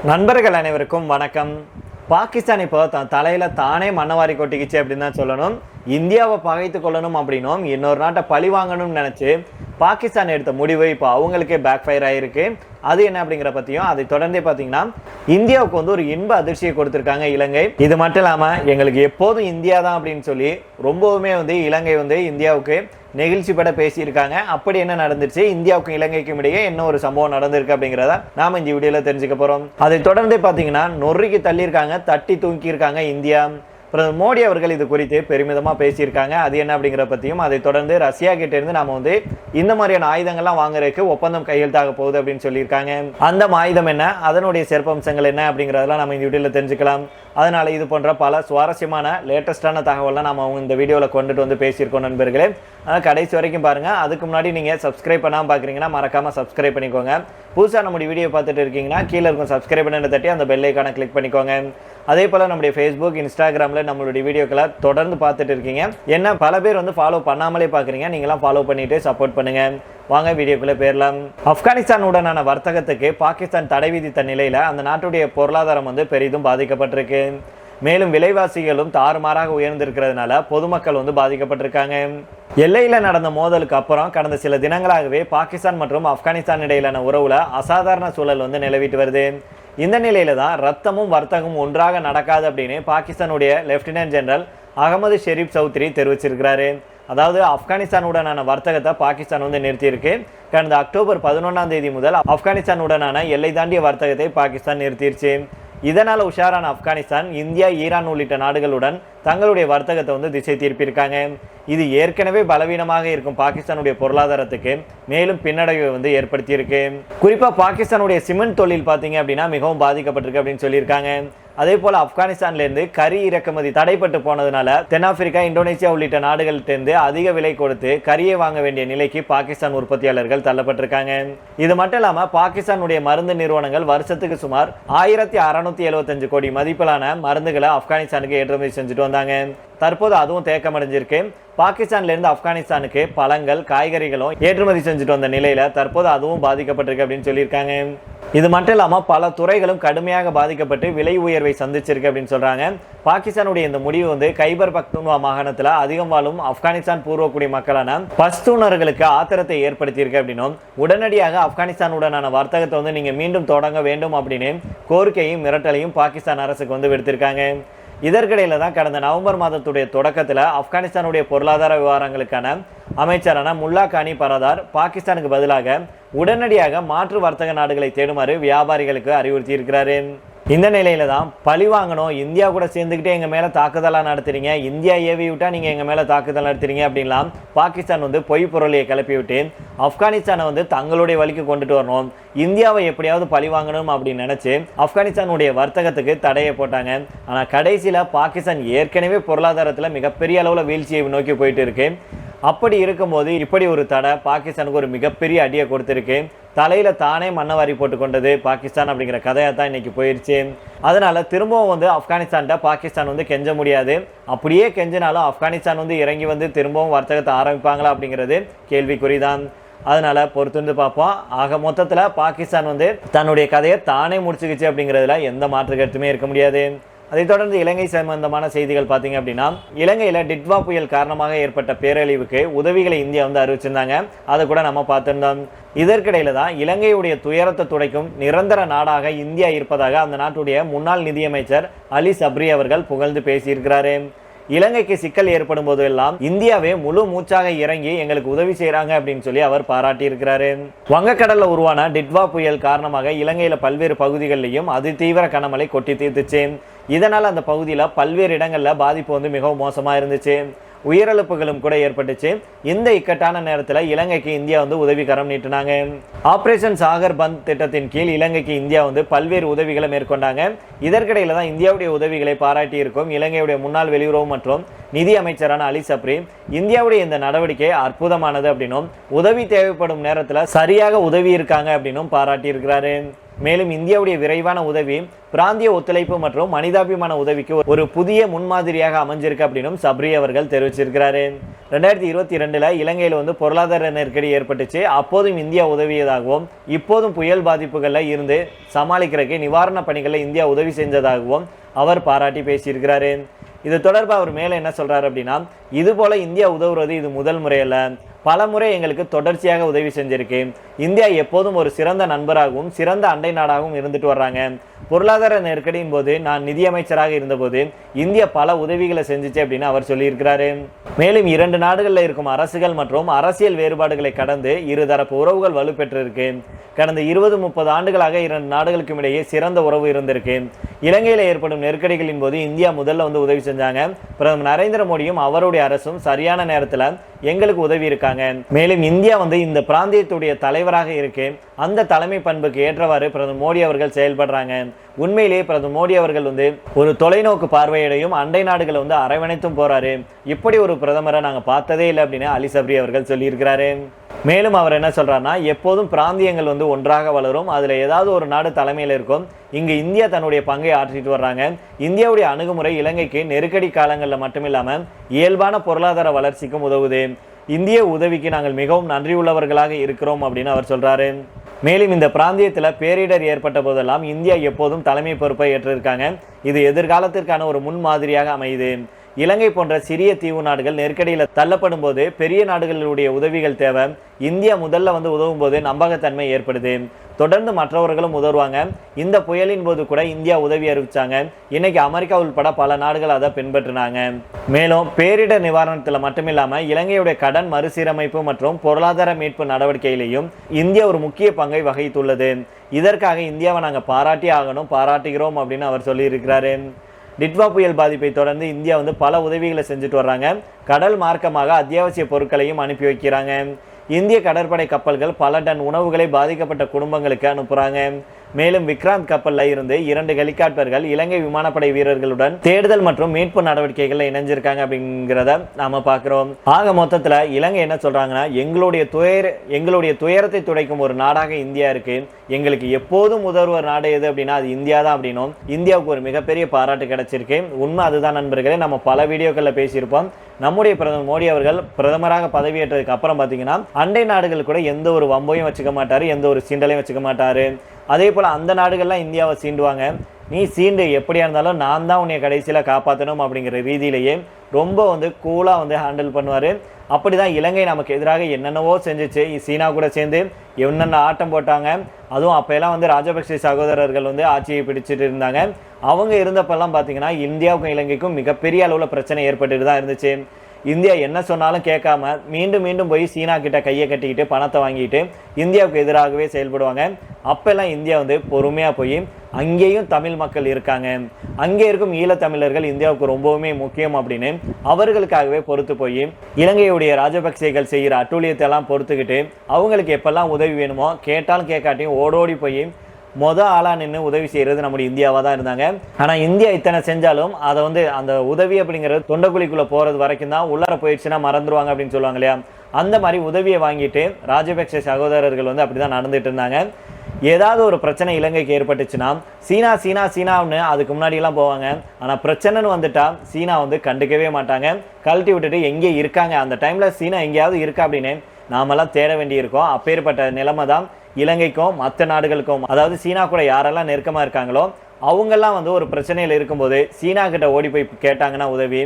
நண்பர்கள் அனைவருக்கும் வணக்கம். பாகிஸ்தான் இப்போ தலையில தானே மண்ணவாரி கொட்டிக்கிச்சு அப்படின்னு தான் சொல்லணும். இந்தியாவை பகைத்து கொள்ளணும் அப்படின்னும் இன்னொரு நாட்டை பழி வாங்கணும்னு நினைச்சு பாகிஸ்தான் எடுத்த முடிவு இப்போ அவங்களுக்கே பேக் ஃபயர் ஆயிருக்கு. அது என்ன அப்படிங்கிற பத்தியும் அதை தொடர்ந்தே பார்த்தீங்கன்னா இந்தியாவுக்கு ஒரு இன்ப அதிர்ச்சியை கொடுத்திருக்காங்க இலங்கை. இது மட்டும் இல்லாம எங்களுக்கு எப்போதும் இந்தியா தான் அப்படின்னு சொல்லி ரொம்பவுமே இலங்கை இந்தியாவுக்கு நெகிழ்ச்சி பட பேசியிருக்காங்க. அப்படி என்ன நடந்துச்சு, இந்தியாவுக்கும் இலங்கைக்கும் இடையே என்ன ஒரு சம்பவம் நடந்திருக்கு அப்படிங்கிறத நாம இந்த வீடியோல தெரிஞ்சுக்க போறோம். அதை தொடர்ந்து பாத்தீங்கன்னா நொறுக்கி தள்ளியிருக்காங்க, தட்டி தூக்கி இருக்காங்க இந்தியா. பிரதமர் மோடி அவர்கள் இது குறித்து பெருமிதமா பேசியிருக்காங்க. அது என்ன அப்படிங்கிற பத்தியும் அதை தொடர்ந்து ரஷ்யா கிட்ட இருந்து நாம இந்த மாதிரியான ஆயுதங்கள்லாம் வாங்குறதுக்கு ஒப்பந்தம் கையெழுத்தாக போகுது அப்படின்னு சொல்லியிருக்காங்க. அந்த ஆயுதம் என்ன, அதனுடைய சிறப்பம்சங்கள் என்ன அப்படிங்கிறதெல்லாம் நம்ம இந்த வீடியோல தெரிஞ்சுக்கலாம். அதனால இது போன்ற பல சுவாரஸ்யமான லேட்டஸ்டான தகவலாம் நம்ம இந்த வீடியோவில் கொண்டுட்டு பேசியிருக்கோம் நண்பர்களே. அதனால் கடைசி வரைக்கும் பாருங்க. அதுக்கு முன்னாடி நீங்கள் சப்ஸ்கிரைப் பண்ணாமல் பார்க்குறீங்கன்னா மறக்காமல் சப்ஸ்கிரைப் பண்ணிக்கோங்க. புதுசாக நம்முடைய வீடியோ பார்த்துட்டு இருக்கீங்கன்னா கீழே இருக்கும் சப்ஸ்கிரைப் பண்ணி தட்டி அந்த பெல் ஐக்கானை கிளிக் பண்ணிக்கோங்க. அதே போல் நம்முடைய ஃபேஸ்புக், இன்ஸ்டாகிராமில் நம்மளுடைய வீடியோக்களை தொடர்ந்து பார்த்துட்டு இருக்கீங்க. என்ன பல பேர் ஃபாலோ பண்ணாமலே பார்க்குறீங்க, நீங்களாம் ஃபாலோ பண்ணிட்டு சப்போர்ட் பண்ணுங்க. வாங்க வீடியோக்குள்ளே போயிடலாம். ஆப்கானிஸ்தானுடனான வர்த்தகத்துக்கு பாகிஸ்தான் தடை விதித்த நிலையில் அந்த நாட்டுடைய பொருளாதாரம் பெரிதும் பாதிக்கப்பட்டிருக்கு. மேலும் விலைவாசிகளும் தாறுமாறாக உயர்ந்திருக்கிறதுனால பொதுமக்கள் பாதிக்கப்பட்டிருக்காங்க. எல்லையில் நடந்த மோதலுக்கு அப்புறம் கடந்த சில தினங்களாகவே பாகிஸ்தான் மற்றும் ஆப்கானிஸ்தான் இடையிலான உறவுல அசாதாரண சூழல் நிலவிட்டு வருது. இந்த நிலையில தான் ரத்தமும் வர்த்தகமும் ஒன்றாக நடக்காது அப்படின்னு பாகிஸ்தானுடைய லெப்டினன்ட் ஜெனரல் அகமது ஷெரீப் சௌத்ரி தெரிவிச்சிருக்கிறாரு. அதாவது ஆப்கானிஸ்தானுடனான வர்த்தகத்தை பாகிஸ்தான் நிறுத்தியிருக்கு. கடந்த அக்டோபர் 11ஆம் தேதி முதல் ஆப்கானிஸ்தானுடனான எல்லை தாண்டிய வர்த்தகத்தை பாகிஸ்தான் நிறுத்திருச்சு. இதனால உஷாரான ஆப்கானிஸ்தான் இந்தியா, ஈரான் உள்ளிட்ட நாடுகளுடன் தங்களுடைய வர்த்தகத்தை திசை திருப்பியிருக்காங்க. இது ஏற்கனவே பலவீனமாக இருக்கும் பாகிஸ்தானுடைய பொருளாதாரத்துக்கு மேலும் பின்னடைவை ஏற்படுத்தியிருக்கு. குறிப்பா பாகிஸ்தானுடைய சிமெண்ட் தொழில் பார்த்தீங்க அப்படின்னா மிகவும் பாதிக்கப்பட்டிருக்கு அப்படின்னு சொல்லியிருக்காங்க. அதே போல ஆப்கானிஸ்தான்ல இருந்து கறி இறக்குமதி தடைப்பட்டு போனதுனால தென்னாப்பிரிக்கா, இந்தோனேசியா உள்ளிட்ட நாடுகள்கிட்ட இருந்து அதிக விலை கொடுத்து கறியை வாங்க வேண்டிய நிலைக்கு பாகிஸ்தான் உற்பத்தியாளர்கள் தள்ளப்பட்டிருக்காங்க. இது மட்டும் இல்லாம பாகிஸ்தானுடைய மருந்து நிறுவனங்கள் வருஷத்துக்கு சுமார் 1675 கோடி மதிப்பிலான மருந்துகளை ஆப்கானிஸ்தானுக்கு ஏற்றுமதி செஞ்சுட்டு வந்தாங்க. தற்போது அதுவும் தேக்கமடைஞ்சிருக்கு. பாகிஸ்தான்ல இருந்து ஆப்கானிஸ்தானுக்கு பழங்கள், காய்கறிகளும் ஏற்றுமதி செஞ்சுட்டு வந்த நிலையில தற்போது அதுவும் பாதிக்கப்பட்டிருக்கு அப்படின்னு சொல்லியிருக்காங்க. இது மட்டும் இல்லாமல் பல துறைகளும் கடுமையாக பாதிக்கப்பட்டு விலை உயர்வை சந்திச்சிருக்கு அப்படின்னு சொல்றாங்க. பாகிஸ்தானுடைய இந்த முடிவு கைபர் பக்துன்வா மாகாணத்தில் அதிகம் வாழும் ஆப்கானிஸ்தான் பூர்வக்குடி மக்களான பஷ்தூனர்களுக்கு ஆத்திரத்தை ஏற்படுத்தியிருக்கு அப்படின்னும் உடனடியாக ஆப்கானிஸ்தானுடனான வர்த்தகத்தை நீங்க மீண்டும் தொடங்க வேண்டும் அப்படின்னு கோரிக்கையும் மிரட்டலையும் பாகிஸ்தான் அரசுக்கு விடுத்திருக்காங்க. இதற்கிடையில தான் கடந்த நவம்பர் மாதத்துடைய தொடக்கத்தில் ஆப்கானிஸ்தானுடைய பொருளாதார விவகாரங்களுக்கான அமைச்சரான முல்லா கானி பரதார் பாகிஸ்தானுக்கு பதிலாக உடனடியாக மாற்று வர்த்தக நாடுகளை தேடுமாறு வியாபாரிகளுக்கு அறிவுறுத்தி இருக்கிறாரு. இந்த நிலையில தான் பழி வாங்கணும், இந்தியா கூட சேர்ந்துக்கிட்டே எங்க மேல தாக்குதலா நடத்துறீங்க, இந்தியா ஏவி விட்டா நீங்க எங்க மேல தாக்குதல் நடத்துறீங்க அப்படின்லாம் பாகிஸ்தான் பொய் பொருளையை கிளப்பி விட்டு ஆப்கானிஸ்தானை தங்களுடைய வழிக்கு கொண்டுட்டு வரணும், இந்தியாவை எப்படியாவது பழி வாங்கணும் அப்படின்னு நினைச்சு ஆப்கானிஸ்தானுடைய வர்த்தகத்துக்கு தடையை போட்டாங்க. ஆனா கடைசியில பாகிஸ்தான் ஏற்கனவே பொருளாதாரத்துல மிகப்பெரிய அளவுல வீழ்ச்சியை நோக்கி போயிட்டு இருக்கு. அப்படி இருக்கும்போது இப்படி ஒரு தடை பாகிஸ்தானுக்கு ஒரு மிகப்பெரிய அடியை கொடுத்திருக்கு. தலையில தானே மண்ணவாரி போட்டு கொண்டது பாகிஸ்தான் அப்படிங்கிற கதையா தான் இன்னைக்கு போயிருச்சு. அதனால திரும்பவும் ஆப்கானிஸ்தான்கிட்ட பாகிஸ்தான் கெஞ்ச முடியாது. அப்படியே கெஞ்சினாலும் ஆப்கானிஸ்தான் இறங்கி திரும்பவும் வர்த்தகத்தை ஆரம்பிப்பாங்களா அப்படிங்கிறது கேள்விக்குறிதான். அதனால பொறுத்திருந்து பார்ப்போம். ஆக மொத்தத்துல பாகிஸ்தான் தன்னுடைய கதையை தானே முடிச்சுக்கிச்சு அப்படிங்கிறதுல எந்த மாற்று கருத்துமே இருக்க முடியாது. அதை தொடர்ந்து இலங்கை சம்பந்தமான செய்திகள் பார்த்தீங்க அப்படின்னா, இலங்கையில் டிட்வா புயல் காரணமாக ஏற்பட்ட பேரழிவுக்கு உதவிகளை இந்தியா அறிவிச்சிருந்தாங்க. அதை கூட நம்ம பார்த்திருந்தோம். இதற்கிடையில தான் இலங்கையுடைய துயரத்தை துடைக்கும் நிரந்தர நாடாக இந்தியா இருப்பதாக அந்த நாட்டுடைய முன்னாள் நிதியமைச்சர் அலி சப்ரி அவர்கள் புகழ்ந்து பேசியிருக்கிறாரு. இலங்கைக்கு சிக்கல் ஏற்படும் போதெல்லாம் இந்தியாவே முழு மூச்சாக இறங்கி எங்களுக்கு உதவி செய்யறாங்க அப்படின்னு சொல்லி அவர் பாராட்டி இருக்கிறாரு. வங்கக்கடல்ல உருவான டிட்வா புயல் காரணமாக இலங்கையில பல்வேறு பகுதிகளிலும் அதி தீவிர கனமழை கொட்டி தீர்த்துச்சு. இதனால அந்த பகுதியில பல்வேறு இடங்கள்ல பாதிப்பு மிகவும் மோசமா இருந்துச்சு. உயிரிழப்புகளும் கூட ஏற்பட்டுச்சு. இந்த இக்கட்டான நேரத்தில் இலங்கைக்கு இந்தியா உதவிகரம் நீட்டினாங்க. ஆபரேஷன் சாகர் பந்த் திட்டத்தின் கீழ் இலங்கைக்கு இந்தியா பல்வேறு உதவிகளை மேற்கொண்டாங்க. இதற்கிடையில தான் இந்தியாவுடைய உதவிகளை பாராட்டி இருக்கும் இலங்கையுடைய முன்னாள் வெளியுறவு மற்றும் நிதி அமைச்சரான அலி சப்ரி இந்தியாவுடைய இந்த நடவடிக்கை அற்புதமானது அப்படின்னும் உதவி தேவைப்படும் நேரத்தில் சரியாக உதவி இருக்காங்க அப்படின்னும் பாராட்டி இருக்கிறாரு. மேலும் இந்தியாவுடைய விரைவான உதவி பிராந்திய ஒத்துழைப்பு மற்றும் மனிதாபிமான உதவிக்கு ஒரு புதிய முன்மாதிரியாக அமைஞ்சிருக்கு அப்படின்னு சப்ரி அவர்கள் தெரிவிச்சிருக்கிறாரு. 2022 இலங்கையில் பொருளாதார நெருக்கடி ஏற்பட்டுச்சு. அப்போதும் இந்தியா உதவியதாகவும் இப்போதும் புயல் பாதிப்புகள்ல இருந்து சமாளிக்கிறதுக்கு நிவாரண பணிகளை இந்தியா உதவி செஞ்சதாகவும் அவர் பாராட்டி பேசியிருக்கிறாரு. இது தொடர்பாக அவர் மேல என்ன சொல்றாரு அப்படின்னா, இது போல இந்தியா உதவுறது இது முதல் முறையல்ல, பல முறை எங்களுக்கு தொடர்ச்சியாக உதவி செஞ்சிருக்கு. இந்தியா எப்போதும் ஒரு சிறந்த நண்பராகவும் சிறந்த அண்டை நாடாகவும் இருந்துட்டு வர்றாங்க. பொருளாதார நெருக்கடியின் போது நான் நிதியமைச்சராக இருந்தபோது இந்தியா பல உதவிகளை செஞ்சுச்சு அப்படின்னு அவர் சொல்லியிருக்கிறாரு. மேலும் 2 நாடுகளில் இருக்கும் அரசுகள் மற்றும் அரசியல் வேறுபாடுகளை கடந்து இருதரப்பு உறவுகள் வலுப்பெற்றிருக்கு. கடந்த 20-30 ஆண்டுகளாக 2 நாடுகளுக்கும் இடையே சிறந்த உறவு இருந்திருக்கு. இலங்கையில் ஏற்படும் நெருக்கடிகளின் போது இந்தியா முதல்ல உதவி செஞ்சாங்க. பிரதமர் நரேந்திர மோடியும் அவருடைய அரசும் சரியான நேரத்தில் எங்களுக்கு உதவி இருக்காங்க. மேலும் இந்தியா இந்த பிராந்தியத்துடைய தலைவராக இருக்கு. அந்த தலைமை பண்புக்கு ஏற்றவாறு பிரதமர் மோடி அவர்கள் செயல்படுறாங்க. உண்மையிலேயே பிரதமர் மோடி அவர்கள் ஒரு தொலைநோக்கு பார்வையிடையும் அண்டை நாடுகளை அரவணைத்தும் போறாரு. இப்படி ஒரு பிரதமரை நாங்கள் பார்த்ததே இல்லை அப்படின்னு அலி சப்ரி அவர்கள் சொல்லியிருக்கிறாரு. மேலும் அவர் என்ன சொல்றாருன்னா, எப்போதும் பிராந்தியங்கள் ஒன்றாக வளரும், அதுல ஏதாவது ஒரு நாடு தலைமையில் இருக்கும். இங்கு இந்தியா தன்னுடைய பங்கை ஆற்றிட்டு வர்றாங்க. இந்தியாவுடைய அணுகுமுறை இலங்கைக்கு நெருக்கடி காலங்களில் மட்டுமில்லாம இயல்பான பொருளாதார வளர்ச்சிக்கும் உதவுது. இந்திய உதவிக்கு நாங்கள் மிகவும் நன்றியுள்ளவர்களாக இருக்கிறோம் அப்படின்னு அவர் சொல்றாரு. மேலும் இந்த பிராந்தியத்தில் பேரிடர் ஏற்பட்ட போதெல்லாம் இந்தியா எப்போதும் தலைமை பொறுப்பை ஏற்றிருக்காங்க. இது எதிர்காலத்திற்கான ஒரு முன்மாதிரியாக அமையுது. இலங்கை போன்ற சிறிய தீவு நாடுகள் நெருக்கடியில் தள்ளப்படும் போது பெரிய நாடுகளுடைய உதவிகள் தேவை. இந்தியா முதல்ல உதவும் போது நம்பகத்தன்மை ஏற்படுது. தொடர்ந்து மற்றவர்களும் உதவுவாங்க. இந்த புயலின் போது கூட இந்தியா உதவி அறிவிச்சாங்க. இன்னைக்கு அமெரிக்கா உள்பட பல நாடுகள் அதை பின்பற்றினாங்க. மேலும் பேரிடர் நிவாரணத்தில் மட்டுமில்லாம இலங்கையுடைய கடன் மறுசீரமைப்பு மற்றும் பொருளாதார மீட்பு நடவடிக்கையிலையும் இந்தியா ஒரு முக்கிய பங்கை வகித்துள்ளது. இதற்காக இந்தியாவை நாங்கள் பாராட்டுகிறோம் அப்படின்னு அவர் சொல்லியிருக்கிறாரு. டிட்வா புயல் பாதிப்பை தொடர்ந்து இந்தியா பல உதவிகளை செஞ்சுட்டு வர்றாங்க. கடல் மார்க்கமாக அத்தியாவசிய பொருட்களையும் அனுப்பி வைக்கிறாங்க. இந்திய கடற்படை கப்பல்கள் பல டன் உணவுகளை பாதிக்கப்பட்ட குடும்பங்களுக்கு அனுப்புறாங்க. மேலும் விக்ராந்த் கப்பல்ல இருந்து 2 ஹெலிகாப்டர்கள் இலங்கை விமானப்படை வீரர்களுடன் தேடுதல் மற்றும் மீட்பு நடவடிக்கைகள்ல இணைஞ்சிருக்காங்க அப்படிங்கிறத நாம பார்க்கிறோம். ஆக மொத்தத்துல இலங்கை என்ன சொல்றாங்கன்னா, எங்களுடைய துயரத்தை துடைக்கும் ஒரு நாடாக இந்தியா இருக்கு. எங்களுக்கு எப்போதும் உதவுவர் நாடு எது அப்படின்னா அது இந்தியா தான் அப்படின்னும் இந்தியாவுக்கு ஒரு மிகப்பெரிய பாராட்டு கிடைச்சிருக்கு. உண்மை அதுதான் நண்பர்களே. நம்ம பல வீடியோக்கள்ல பேசியிருப்போம். நம்முடைய பிரதமர் மோடி அவர்கள் பிரதமராக பதவியேற்றதுக்கு அப்புறம் பார்த்தீங்கன்னா அண்டை நாடுகள் கூட எந்த ஒரு வம்பையும் வச்சுக்க மாட்டாரு, எந்த ஒரு சீண்டலையும் வச்சுக்க மாட்டாரு. அதே போல் அந்த நாடுகள்லாம் இந்தியாவை சீண்டுவாங்க. நீ சீண்டு எப்படியா இருந்தாலும் நான் தான் உன்னை கடைசியில் காப்பாற்றணும் அப்படிங்கிற ரீதியிலேயே ரொம்ப கூலாக ஹேண்டில் பண்ணுவார். அப்படி தான் இலங்கை நமக்கு எதிராக என்னென்னவோ செஞ்சிச்சு. சீனா கூட சேர்ந்து என்னென்ன ஆட்டம் போட்டாங்க. அதுவும் அப்போல்லாம் ராஜபக்சே சகோதரர்கள் ஆட்சியை பிடிச்சிட்டு இருந்தாங்க. அவங்க இருந்தப்பெல்லாம் பார்த்தீங்கன்னா இந்தியாவுக்கும் இலங்கைக்கும் மிகப்பெரிய அளவில் பிரச்சனை ஏற்பட்டுட்டு தான் இருந்துச்சு. இந்தியா என்ன சொன்னாலும் கேட்காம மீண்டும் போய் சீனா கிட்ட கையை கட்டிக்கிட்டு பணத்தை வாங்கிட்டு இந்தியாவுக்கு எதிராகவே செயல்படுவாங்க. அப்பெல்லாம் இந்தியா பொறுமையாக போய் அங்கேயும் தமிழ் மக்கள் இருக்காங்க, அங்கே இருக்கும் ஈழத்தமிழர்கள் இந்தியாவுக்கு ரொம்பவுமே முக்கியம் அப்படின்னு அவர்களுக்காகவே பொறுத்து போய் இலங்கையுடைய ராஜபக்சேகள் செய்கிற அட்டூழியத்தை எல்லாம் பொறுத்துக்கிட்டு அவங்களுக்கு எப்பெல்லாம் உதவி வேணுமோ கேட்டாலும் கேட்காட்டியும் ஓடோடி போய் ஆளா நின்று உதவி செய்யறது நம்முடைய இந்தியாவாக தான் இருந்தாங்க. ஆனால் இந்தியா இத்தனை செஞ்சாலும் அதை அந்த உதவி அப்படிங்கிறது தொண்டக்குழிக்குள்ளே போகிறது வரைக்கும் தான். உள்ளார போயிடுச்சுன்னா மறந்துடுவாங்க அப்படின்னு சொல்லுவாங்க இல்லையா, அந்த மாதிரி உதவியை வாங்கிட்டு ராஜபக்சே சகோதரர்கள் அப்படிதான் நடந்துட்டு இருந்தாங்க. ஏதாவது ஒரு பிரச்சனை இலங்கைக்கு ஏற்பட்டுச்சுன்னா சீனான்னு அதுக்கு முன்னாடியெல்லாம் போவாங்க. ஆனால் பிரச்சனைன்னு வந்துட்டா சீனா கண்டுக்கவே மாட்டாங்க. கழட்டி விட்டுட்டு எங்கே இருக்காங்க அந்த டைமில் சீனா எங்கேயாவது இருக்கா அப்படின்னு நாமெல்லாம் தேட வேண்டியிருக்கோம். அப்பேற்பட்ட நிலைமை தான் இலங்கைக்கும் மற்ற நாடுகளுக்கும். அதாவது சீனா கூட யாரெல்லாம் நெருக்கமாக இருக்காங்களோ அவங்கெல்லாம் ஒரு பிரச்சனையில் இருக்கும்போது சீனா கிட்ட ஓடி போய் கேட்டாங்கன்னா உதவி,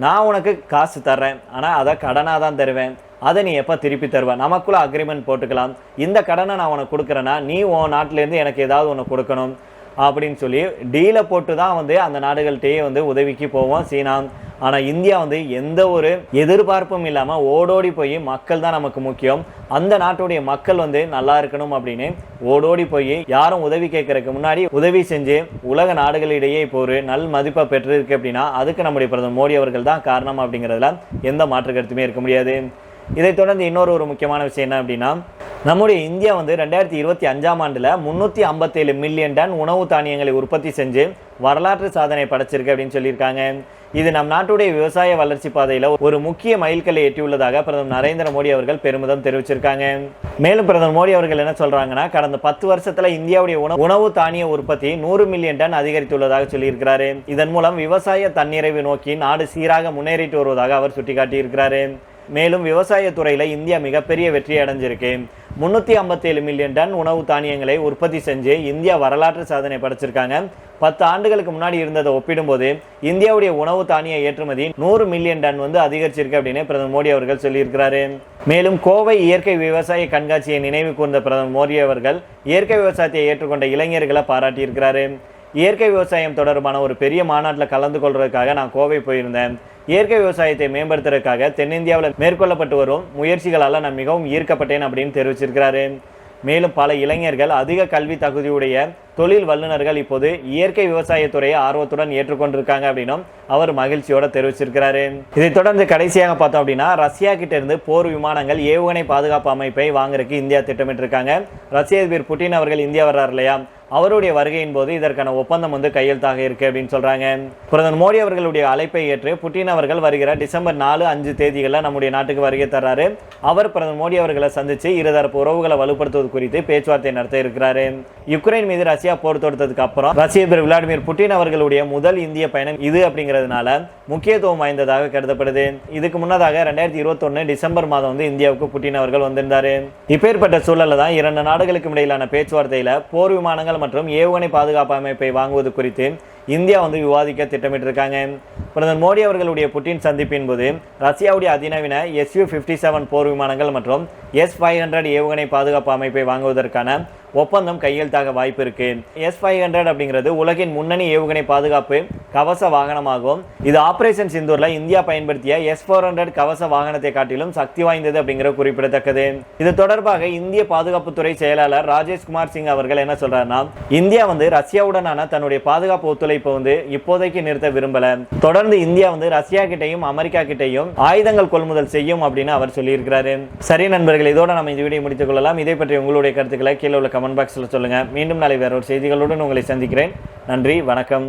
நான் உனக்கு காசு தர்றேன், ஆனால் அதை கடனாக தான் தருவேன், அதை நீ எப்போ திருப்பி தருவேன், நமக்குள்ள அக்ரிமெண்ட் போட்டுக்கலாம், இந்த கடனை நான் உனக்கு கொடுக்குறேன்னா நீ உன் நாட்டிலேருந்து எனக்கு ஏதாவது ஒன்று கொடுக்கணும் அப்படின்னு சொல்லி டீலை போட்டு தான் அந்த நாடுகள்கிட்டயே உதவிக்கு போவோம் சீனா. ஆனால் இந்தியா எந்த ஒரு எதிர்பார்ப்பும் இல்லாமல் ஓடோடி போய் மக்கள் தான் நமக்கு முக்கியம், அந்த நாட்டுடைய மக்கள் நல்லா இருக்கணும் அப்படின்னு ஓடோடி போய் யாரும் உதவி கேட்கறதுக்கு முன்னாடி உதவி செஞ்சு உலக நாடுகளிடையே இப்போ ஒரு நல் மதிப்பை பெற்றிருக்கு அப்படின்னா அதுக்கு நம்முடைய பிரதமர் மோடி அவர்கள் தான் காரணம் அப்படிங்கிறதுல எந்த மாற்று கருத்துமே இருக்க முடியாது. இதைத் தொடர்ந்து இன்னொரு முக்கியமான விஷயம் என்ன அப்படின்னா, நம்முடைய இந்தியா வந்து 2025ஆம் ஆண்டில் 357 மில்லியன் டன் உணவு தானியங்களை உற்பத்தி செஞ்சு வரலாற்று சாதனை படைச்சிருக்கு அப்படின்னு சொல்லியிருக்காங்க. இது நம் நாட்டுடைய விவசாய வளர்ச்சி பாதையில் ஒரு முக்கிய மைல்கல்லை எட்டியுள்ளதாக பிரதமர் நரேந்திர மோடி அவர்கள் பெருமிதம் தெரிவிச்சிருக்காங்க. மேலும் பிரதமர் மோடி அவர்கள் என்ன சொல்றாங்கன்னா, கடந்த 10 வருஷத்துல இந்தியாவுடைய உணவு தானிய உற்பத்தி 100 மில்லியன் டன் அதிகரித்துள்ளதாக சொல்லியிருக்கிறாரு. இதன் மூலம் விவசாய தன்னிறைவு நோக்கி நாடு சீராக முன்னேறிட்டு வருவதாக அவர் சுட்டிக்காட்டியிருக்கிறாரு. மேலும் விவசாய துறையில இந்தியா மிகப்பெரிய வெற்றியை அடைஞ்சிருக்கு. 357 மில்லியன் டன் உணவு தானியங்களை உற்பத்தி செஞ்சு இந்தியா வரலாற்று சாதனை படைச்சிருக்காங்க. 10 ஆண்டுகளுக்கு முன்னாடி இருந்ததை ஒப்பிடும்போது இந்தியாவுடைய உணவு தானிய ஏற்றுமதி 100 மில்லியன் டன் வந்து அதிகரிச்சிருக்கு அப்படின்னு பிரதமர் மோடி அவர்கள் சொல்லியிருக்கிறாரு. மேலும் கோவை இயற்கை விவசாய கண்காட்சியை நினைவு கூர்ந்த பிரதமர் மோடி அவர்கள் இயற்கை விவசாயத்தை ஏற்றுக்கொண்ட இளைஞர்களை பாராட்டியிருக்கிறாரு. இயற்கை விவசாயம் தொடர்பான ஒரு பெரிய மாநாட்டில் கலந்து கொள்வதற்காக நான் கோவை போயிருந்தேன். இயற்கை விவசாயத்தை மேம்படுத்துறதுக்காக தென்னிந்தியாவில் மேற்கொள்ளப்பட்டு வரும் முயற்சிகளால் நான் மிகவும் ஈர்க்கப்பட்டேன் அப்படின்னு தெரிவிச்சிருக்கிறாரு. மேலும் பல இளைஞர்கள் அதிக கல்வி தகுதியுடைய தொழில் வல்லுநர்கள் இப்போது இயற்கை விவசாயத்துறையை ஆர்வத்துடன் ஏற்றுக்கொண்டிருக்காங்க அப்படின்னும் அவர் மகிழ்ச்சியோட தெரிவிச்சிருக்கிறாரு. இதைத் தொடர்ந்து கடைசியாக பார்த்தோம் அப்படின்னா, ரஷ்யா கிட்ட இருந்து போர் விமானங்கள் ஏவுகணை பாதுகாப்பு அமைப்பை வாங்குறதுக்கு இந்தியா திட்டமிட்டிருக்காங்க. ரஷ்ய அதிபர் புட்டின் அவர்கள் இந்தியா வர்றார் இல்லையா, அவருடைய வருகையின் போது இதற்கான ஒப்பந்தம் வந்து கையெழுத்தாக இருக்கு அப்படின்னு சொல்றாங்க. பிரதமர் மோடி அவர்களுடைய அழைப்பை ஏற்று புட்டின் அவர்கள் வருகிற டிசம்பர் 4, 5 தேதிகளில் நம்முடைய நாட்டுக்கு வருகை தர்றாரு. அவர் பிரதமர் மோடி அவர்களை சந்திச்சு இருதரப்பு உறவுகளை வலுப்படுத்துவது குறித்து பேச்சுவார்த்தை நடத்த இருக்கிறாரு. யுக்ரைன் மீது ரஷ்யா போர் தொடுத்ததுக்கு அப்புறம் ரஷ்ய அதிபர் விளாடிமிர் புட்டின் அவர்களுடைய முதல் இந்திய பயணம் இது அப்படிங்கிறதுனால முக்கியத்துவம் வாய்ந்ததாக கருதப்படுது. இதுக்கு முன்னதாக 2021 டிசம்பர் மாதம் வந்து இந்தியாவுக்கு புட்டின் அவர்கள் வந்திருந்தாரு. இப்பேற்பட்ட சூழல்ல தான் 2 நாடுகளுக்கும் இடையிலான பேச்சுவார்த்தையில போர் விமானங்கள் மற்றும் ஏவுகணை பாதுகாப்பு அமைப்பை வாங்குவது குறித்து இந்தியா வந்து விவாதிக்க திட்டமிட்டிருக்காங்க. பிரதமர் மோடி அவர்களுடைய புட்டின் சந்திப்பின் போது ரஷ்யாவுடைய அதிநவீன Su-57 போர் விமானங்கள் மற்றும் S-500 ஏவுகணை பாதுகாப்பு அமைப்பை வாங்குவதற்கான ஒப்பந்தம் கையெழுத்தாக வாய்ப்பு இருக்கு. S-500 அப்படிங்கிறது உலகின் முன்னணி ஏவுகணை பாதுகாப்பு கவச வாகனமாகும். இது ஆபரேஷன் சிந்தூர்ல இந்தியா பயன்படுத்திய S-400 கவச வாகனத்தை காட்டிலும் சக்தி வாய்ந்தது அப்படிங்கிற குறிப்பிடத்தக்கது. இது தொடர்பாக இந்திய பாதுகாப்புத்துறை செயலாளர் ராஜேஷ்குமார் சிங் அவர்கள் என்ன சொல்றாருன்னா, இந்தியா வந்து ரஷ்யாவுடனான தன்னுடைய பாதுகாப்பு ஒத்துழைப்பை வந்து இப்போதைக்கு நிறுத்த விரும்பல. தொடர்ந்து இந்தியா வந்து ரஷ்யா கிட்டையும் அமெரிக்கா கிட்டையும் ஆயுதங்கள் கொள்முதல் செய்யும் அப்படின்னு அவர் சொல்லியிருக்கிறாரு. சரி நண்பர்கள், இதோட நம்ம இந்த வீடியோ முடித்துக் கொள்ளலாம். இதை பற்றி உங்களுடைய கருத்துக்களை கீழே உள்ள கமெண்ட் பாக்ஸில் சொல்லுங்க. மீண்டும் நாளை வேற ஒரு செய்திகளுடன் உங்களை சந்திக்கிறேன். நன்றி, வணக்கம்.